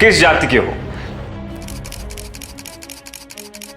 किस जाति के हो?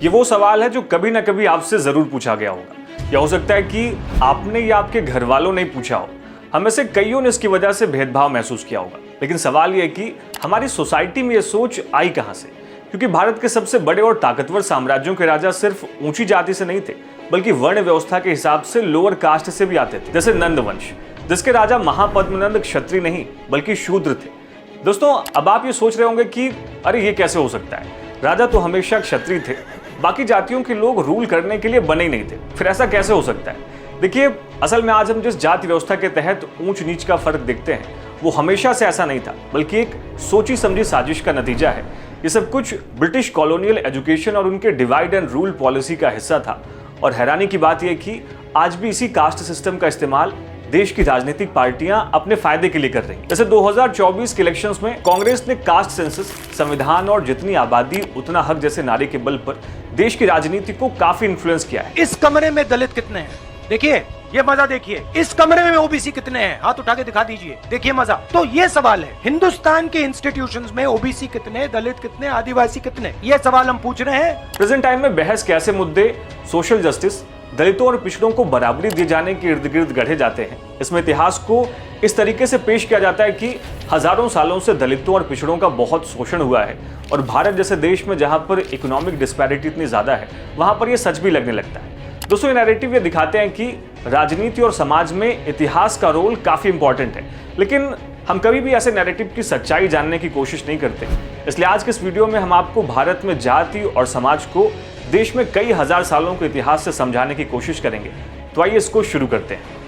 ये वो सवाल है जो कभी ना कभी आपसे जरूर पूछा गया होगा, या हो सकता है कि आपने या आपके घर वालों ने पूछा हो। हमें से कईयों ने इसकी वजह से भेदभाव महसूस किया होगा। लेकिन सवाल यह कि हमारी सोसाइटी में यह सोच आई कहां से? क्योंकि भारत के सबसे बड़े और ताकतवर साम्राज्यों के राजा सिर्फ ऊंची जाति से नहीं थे, बल्कि वर्ण व्यवस्था के हिसाब से लोअर कास्ट से भी आते थे। जैसे नंद वंश, जिसके राजा महापद्मनंद क्षत्रिय नहीं बल्कि शूद्र थे। दोस्तों, अब आप ये सोच रहे होंगे कि अरे ये कैसे हो सकता है, राजा तो हमेशा क्षत्रिय थे, बाकी जातियों के लोग रूल करने के लिए बने ही नहीं थे, फिर ऐसा कैसे हो सकता है? देखिए, असल में आज हम जिस जाति व्यवस्था के तहत ऊंच नीच का फर्क देखते हैं, वो हमेशा से ऐसा नहीं था, बल्कि एक सोची समझी साजिश का नतीजा है। ये सब कुछ ब्रिटिश कॉलोनियल एजुकेशन और उनके डिवाइड एंड रूल पॉलिसी का हिस्सा था। और हैरानी की बात यह कि आज भी इसी कास्ट सिस्टम का इस्तेमाल देश की राजनीतिक पार्टियां अपने फायदे के लिए कर रही हैं। जैसे 2024 के इलेक्शंस में कांग्रेस ने कास्ट सेंसस, संविधान और जितनी आबादी उतना हक जैसे नारे के बल पर देश की राजनीति को काफी इन्फ्लुएंस किया है। इस कमरे में दलित कितने हैं? देखिए, ये मजा देखिए। इस कमरे में ओबीसी कितने हैं? हाथ उठा के दिखा दीजिए, देखिए मजा। तो ये सवाल है, हिंदुस्तान के इंस्टीट्यूशंस में ओबीसी कितने, दलित कितने, आदिवासी कितने, ये सवाल हम पूछ रहे हैं। प्रेजेंट टाइम में बहस के ऐसे मुद्दे सोशल जस्टिस, दलितों और पिछड़ों को बराबरी दिए जाने के इर्द गिर्द गढ़े जाते हैं। इसमें इतिहास को इस तरीके से पेश किया जाता है कि हजारों सालों से दलितों और पिछड़ों का बहुत शोषण हुआ है, और भारत जैसे देश में जहां पर इकोनॉमिक डिस्पैरिटी इतनी ज्यादा है, वहां पर यह सच भी लगने लगता है। दोस्तों, ये नैरेटिव ये दिखाते हैं कि राजनीति और समाज में इतिहास का रोल काफी इंपॉर्टेंट है, लेकिन हम कभी भी ऐसे नैरेटिव की सच्चाई जानने की कोशिश नहीं करते। इसलिए आज के इस वीडियो में हम आपको भारत में जाति और समाज को देश में कई हजार सालों के इतिहास से समझाने की कोशिश करेंगे। तो आइए इसको शुरू करते हैं।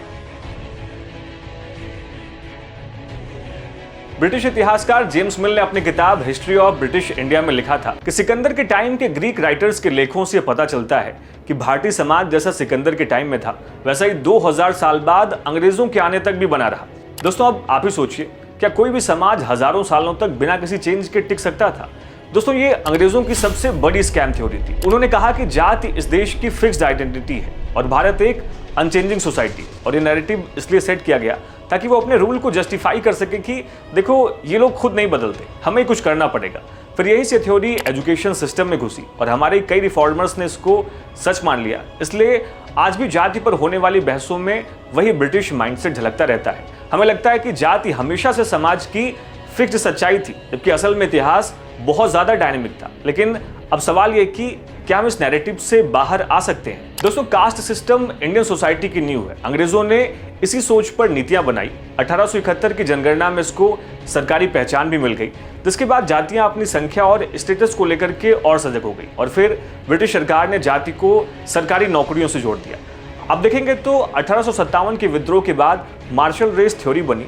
ब्रिटिश इतिहासकार जेम्स मिल ने अपनी किताब हिस्ट्री ऑफ ब्रिटिश इंडिया में लिखा था कि सिकंदर के टाइम के ग्रीक राइटर्स के लेखों से पता चलता है कि भारतीय समाज जैसा सिकंदर के टाइम में था, वैसा ही 2000 साल बाद अंग्रेजों के आने तक भी बना रहा। दोस्तों, अब आप ही सोचिए, क्या कोई भी समाज हजारों सालों तक बिना किसी चेंज के टिक सकता था? दोस्तों, ये अंग्रेजों की सबसे बड़ी स्कैम थ्योरी थी। उन्होंने कहा कि जाति इस देश की फिक्स्ड आइडेंटिटी है और भारत एक अनचेंजिंग सोसाइटी। और ये नैरेटिव इसलिए सेट किया गया ताकि वो अपने रूल को जस्टिफाई कर सके कि देखो, ये लोग खुद नहीं बदलते, हमें कुछ करना पड़ेगा। फिर यही से थ्योरी एजुकेशन सिस्टम में घुसी और हमारे कई रिफॉर्मर्स ने इसको सच मान लिया। इसलिए आज भी जाति पर होने वाली बहसों में वही ब्रिटिश माइंडसेट झलकता रहता है। हमें लगता है कि जाति हमेशा से समाज की फिक्स्ड सच्चाई थी, जबकि असल में इतिहास बहुत ज्यादा डायनेमिक था। लेकिन अब सवाल यह कि क्या हम इस नैरेटिव से बाहर आ सकते हैं? दोस्तों, कास्ट सिस्टम इंडियन सोसाइटी की नींव है। अंग्रेजों ने इसी सोच पर नीतियां बनाई। 1871 की जनगणना में इसको सरकारी पहचान भी मिल गई, जिसके बाद जातियां अपनी संख्या और स्टेटस को लेकर के और सजग हो गई। और फिर ब्रिटिश सरकार ने जाति को सरकारी नौकरियों से जोड़ दिया। अब देखेंगे तो 1857 के विद्रोह के बाद मार्शल रेस थ्योरी बनी,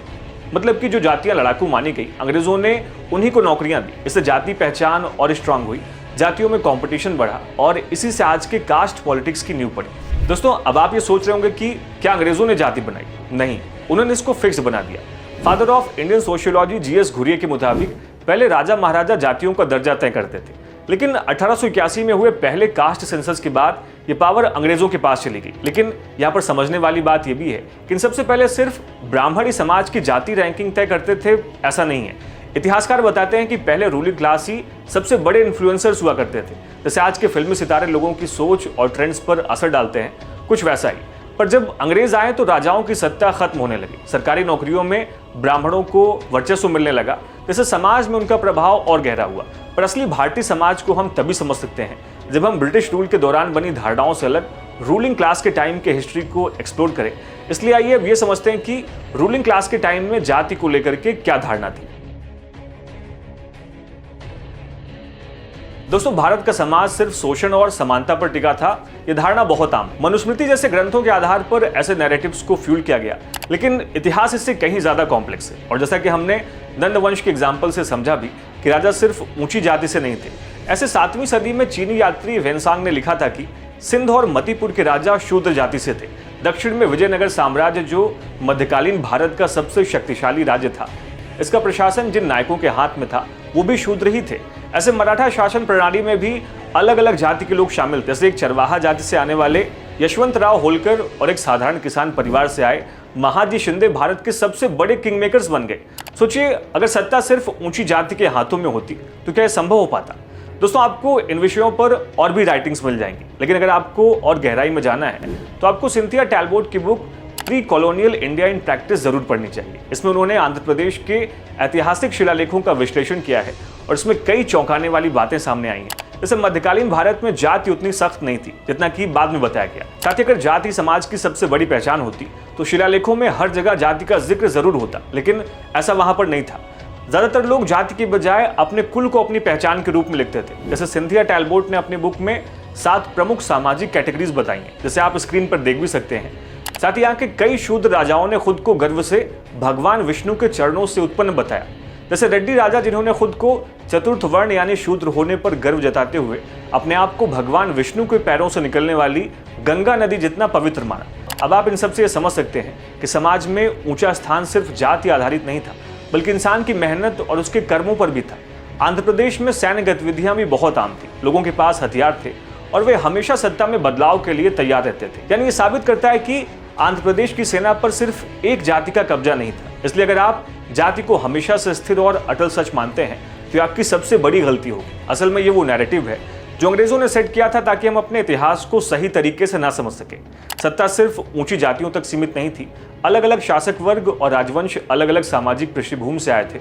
मतलब कि जो जातियां लड़ाकू मानी गई, अंग्रेजों ने उन्हीं को नौकरियां दी। इससे जाति पहचान और स्ट्रांग हुई, जातियों में कंपटीशन बढ़ा और इसी से आज के कास्ट पॉलिटिक्स की नींव पड़ी। दोस्तों, अब आप ये सोच रहे होंगे कि क्या अंग्रेजों ने जाति बनाई? नहीं, उन्होंने इसको फिक्स बना दिया। Father of Indian sociology GS Ghurye के मुताबिक पहले राजा महाराजा जातियों का दर्जा तय करते थे, लेकिन 1881 में हुए पहले कास्ट सेंसस के बाद ये पावर अंग्रेजों के पास चली गई। लेकिन यहाँ पर समझने वाली बात यह भी है कि इन सबसे पहले सिर्फ ब्राह्मणी समाज की जाति रैंकिंग तय करते थे, ऐसा नहीं है। इतिहासकार बताते हैं कि पहले रूलिंग क्लास ही सबसे बड़े इन्फ्लुएंसर्स हुआ करते थे। जैसे आज के फिल्मी सितारे लोगों की सोच और ट्रेंड्स पर असर डालते हैं, कुछ वैसा ही। पर जब अंग्रेज आए तो राजाओं की सत्ता खत्म होने लगी, सरकारी नौकरियों में ब्राह्मणों को वर्चस्व मिलने लगा, जिससे समाज में उनका प्रभाव और गहरा हुआ। पर असली भारतीय समाज को हम तभी समझ सकते हैं जब हम ब्रिटिश रूल के दौरान बनी धारणाओं से अलग रूलिंग क्लास के टाइम के हिस्ट्री को एक्सप्लोर करें। इसलिए आइए अब ये समझते हैं कि रूलिंग क्लास के टाइम में जाति को लेकर के क्या धारणा थी। दोस्तों, भारत का समाज सिर्फ शोषण और समानता पर टिका था, यह धारणा बहुत आम। मनुस्मृति जैसे ग्रंथों के आधार पर ऐसे नैरेटिव्स को फ्यूल किया गया, लेकिन इतिहास इससे कहीं ज्यादा कॉम्प्लेक्स है। और जैसा कि हमने नंद वंश के एग्जाम्पल से समझा भी कि राजा सिर्फ ऊंची जाति से नहीं थे। ऐसे 7वीं सदी में चीनी यात्री वेनसांग ने लिखा था कि सिंध और मतिपुर के राजा शूद्र जाति से थे। दक्षिण में विजयनगर साम्राज्य, जो मध्यकालीन भारत का सबसे शक्तिशाली राज्य था, इसका प्रशासन जिन नायकों के हाथ में था वो भी शूद्र ही थे। ऐसे मराठा शासन प्रणाली में भी अलग अलग जाति के लोग शामिल थे। जैसे एक चरवाहा जाति से आने वाले यशवंतराव होलकर और एक साधारण किसान परिवार से आए महाजी शिंदे भारत के सबसे बड़े किंग मेकर्स बन गए। सोचिए, अगर सत्ता सिर्फ ऊंची जाति के हाथों में होती तो क्या यह संभव हो पाता? दोस्तों, आपको इन विषयों पर और भी राइटिंग्स मिल जाएंगी, लेकिन अगर आपको और गहराई में जाना है तो आपको सिंथिया टैलबोट की book pre colonial India in practice जरूर पढ़नी चाहिए। इसमें उन्होंने आंध्र प्रदेश के ऐतिहासिक शिलालेखों का विश्लेषण किया है और इसमें कई चौंकाने वाली बातें सामने आई हैं। जैसे मध्यकालीन भारत में जाति उतनी सख्त नहीं थी जितना कि बाद में बताया गया। साथ ही अगर जाति समाज की सबसे बड़ी पहचान होती तो शिलालेखों में हर जगह जाति का जिक्र जरूर होता, लेकिन ऐसा वहां पर नहीं था। ज्यादातर लोग जाति के बजाय अपने कुल को अपनी पहचान के रूप में लिखते थे। जैसे सिंथिया टैलबोट ने अपनी बुक में 7 प्रमुख सामाजिक कैटेगरीज बताई हैं, जैसे आप स्क्रीन पर देख भी सकते हैं। साथ ही यहाँ के कई शूद्र राजाओं ने खुद को गर्व से भगवान विष्णु के चरणों से उत्पन्न बताया। जैसे रेड्डी राजा, जिन्होंने खुद को चतुर्थ वर्ण यानी शूद्र होने पर गर्व जताते हुए अपने आप को भगवान विष्णु के पैरों से निकलने वाली गंगा नदी जितना पवित्र माना। अब आप इन सबसे ये समझ सकते हैं कि समाज में ऊंचा स्थान सिर्फ जाति आधारित नहीं था, बल्कि इंसान की मेहनत और उसके कर्मों पर भी था। आंध्र प्रदेश में सैन्य गतिविधियां भी बहुत आम थी, लोगों के पास हथियार थे और वे हमेशा सत्ता में बदलाव के लिए तैयार रहते थे। यानी ये साबित करता है कि आंध्र प्रदेश की सेना पर सिर्फ एक जाति का कब्जा नहीं था। इसलिए अगर आप जाति को हमेशा से स्थिर और अटल सच मानते हैं तो आपकी सबसे बड़ी गलती होगी। असल में ये वो नैरेटिव है जो अंग्रेजों ने सेट किया था ताकि हम अपने इतिहास को सही तरीके से ना समझ सके। सत्ता सिर्फ ऊंची जातियों तक सीमित नहीं थी। अलग अलग शासक वर्ग और राजवंश अलग अलग सामाजिक पृष्ठभूमि से आए थे।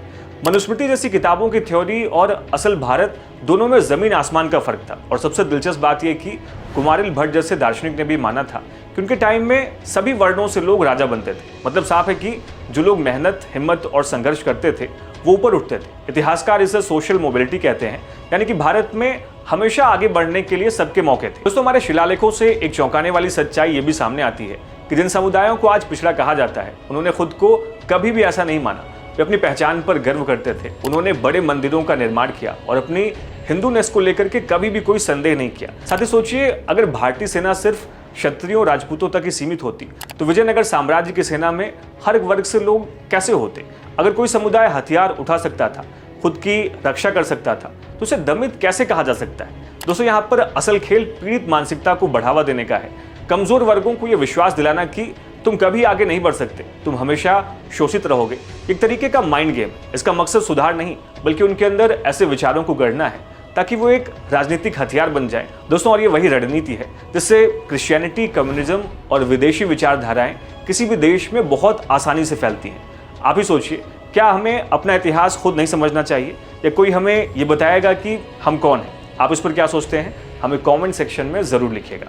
मनुस्मृति जैसी किताबों की थ्योरी और असल भारत दोनों में जमीन आसमान का फर्क था। और सबसे दिलचस्प बात यह कि कुमारिल भट्ट जैसे दार्शनिक ने भी माना था कि उनके टाइम में सभी वर्णों से लोग राजा बनते थे। मतलब साफ है कि जो लोग मेहनत, हिम्मत और संघर्ष करते थे वो ऊपर उठते थे। इतिहासकार इसे सोशल मोबिलिटी कहते हैं, यानी कि भारत में हमेशा आगे बढ़ने के लिए सबके मौके थे। दोस्तों, हमारे शिलालेखों से एक चौंकाने वाली सच्चाई ये भी सामने आती है कि जिन समुदायों को आज पिछड़ा कहा जाता है, उन्होंने खुद को कभी भी ऐसा नहीं माना। वे अपनी पहचान पर गर्व करते थे। उन्होंने बड़े मंदिरों का निर्माण किया और अपनी हिंदूनेस को लेकर के कभी भी कोई संदेह नहीं किया। साथ ही सोचिए, अगर भारतीय सेना सिर्फ क्षत्रियों राजपूतों तक ही सीमित होती तो विजयनगर साम्राज्य की सेना में हर वर्ग से लोग कैसे होते। अगर कोई समुदाय हथियार उठा सकता था, खुद की रक्षा कर सकता था, तो उसे दमित कैसे कहा जा सकता है? दोस्तों, यहाँ पर असल खेल पीड़ित मानसिकता को बढ़ावा देने का है। कमजोर वर्गों को यह विश्वास दिलाना कि तुम कभी आगे नहीं बढ़ सकते, तुम हमेशा शोषित रहोगे। एक तरीके का माइंड गेम। इसका मकसद सुधार नहीं, बल्कि उनके अंदर ऐसे विचारों को गढ़ना है ताकि वो एक राजनीतिक हथियार बन जाए। दोस्तों, और ये वही रणनीति है जिससे क्रिश्चियनिटी, कम्युनिज्म और विदेशी विचारधाराएं किसी भी देश में बहुत आसानी से फैलती हैं। आप ही सोचिए, क्या हमें अपना इतिहास खुद नहीं समझना चाहिए या कोई हमें ये बताएगा कि हम कौन हैं? आप इस पर क्या सोचते हैं? हमें कमेंट सेक्शन में ज़रूर लिखिएगा।